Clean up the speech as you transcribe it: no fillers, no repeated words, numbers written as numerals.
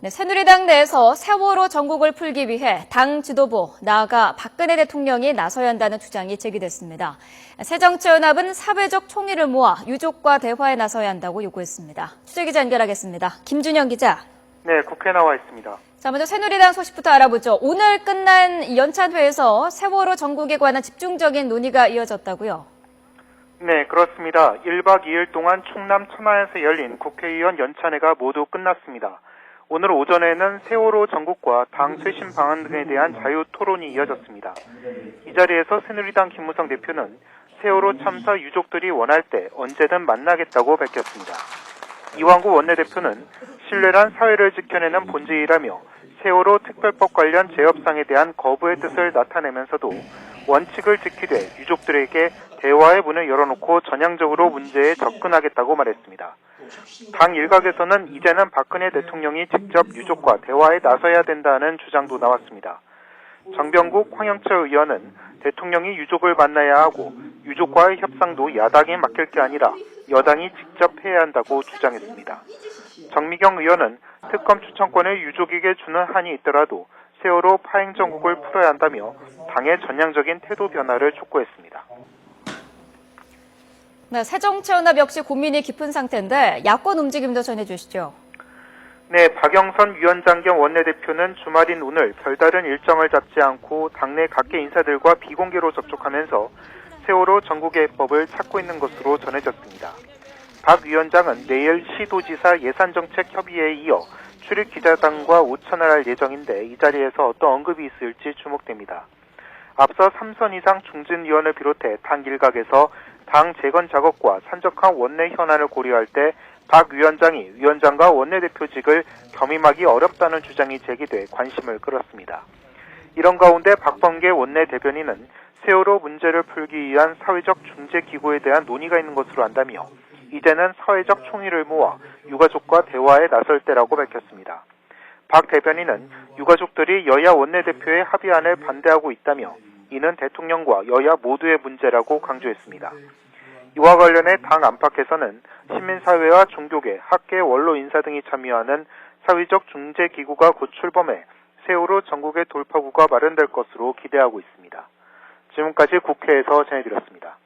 네, 새누리당 내에서 세월호 전국을 풀기 위해 당 지도부, 나아가 박근혜 대통령이 나서야 한다는 주장이 제기됐습니다. 새정치연합은 사회적 총의를 모아 유족과 대화에 나서야 한다고 요구했습니다. 취재기자 연결하겠습니다. 김준영 기자. 네, 국회에 나와 있습니다. 자, 먼저 새누리당 소식부터 알아보죠. 오늘 끝난 연찬회에서 세월호 전국에 관한 집중적인 논의가 이어졌다고요? 네, 그렇습니다. 1박 2일 동안 충남 천안에서 열린 국회의원 연찬회가 모두 끝났습니다. 오늘 오전에는 세월호 전국과 당 쇄신 방안 등에 대한 자유 토론이 이어졌습니다. 이 자리에서 새누리당 김무성 대표는 세월호 참사 유족들이 원할 때 언제든 만나겠다고 밝혔습니다. 이완구 원내대표는 신뢰란 사회를 지켜내는 본질이라며 세월호 특별법 관련 재협상에 대한 거부의 뜻을 나타내면서도 원칙을 지키되 유족들에게 대화의 문을 열어놓고 전향적으로 문제에 접근하겠다고 말했습니다. 당 일각에서는 이제는 박근혜 대통령이 직접 유족과 대화에 나서야 된다는 주장도 나왔습니다. 정병국 황영철 의원은 대통령이 유족을 만나야 하고 유족과의 협상도 야당에 맡길 게 아니라 여당이 직접 해야 한다고 주장했습니다. 정미경 의원은 특검 추천권을 유족에게 주는 한이 있더라도 세월호 파행 정국을 풀어야 한다며 당의 전향적인 태도 변화를 촉구했습니다. 네, 새정치연합 역시 고민이 깊은 상태인데 야권 움직임도 전해주시죠. 네, 박영선 위원장 겸 원내대표는 주말인 오늘 별다른 일정을 잡지 않고 당내 각계 인사들과 비공개로 접촉하면서 세월호 전국개법을 찾고 있는 것으로 전해졌습니다. 박 위원장은 내일 시도지사 예산정책협의회에 이어 출입기자단과 오찬을 할 예정인데 이 자리에서 어떤 언급이 있을지 주목됩니다. 앞서 3선 이상 중진위원을 비롯해 당 일각에서 당 재건 작업과 산적한 원내 현안을 고려할 때 박 위원장이 위원장과 원내대표직을 겸임하기 어렵다는 주장이 제기돼 관심을 끌었습니다. 이런 가운데 박범계 원내대변인은 세월호 문제를 풀기 위한 사회적 중재기구에 대한 논의가 있는 것으로 안다며 이제는 사회적 총의를 모아 유가족과 대화에 나설 때라고 밝혔습니다. 박 대변인은 유가족들이 여야 원내대표의 합의안을 반대하고 있다며 이는 대통령과 여야 모두의 문제라고 강조했습니다. 이와 관련해 당 안팎에서는 시민사회와 종교계, 학계, 원로 인사 등이 참여하는 사회적 중재기구가 곧 출범해 세월호 전국의 돌파구가 마련될 것으로 기대하고 있습니다. 지금까지 국회에서 전해드렸습니다.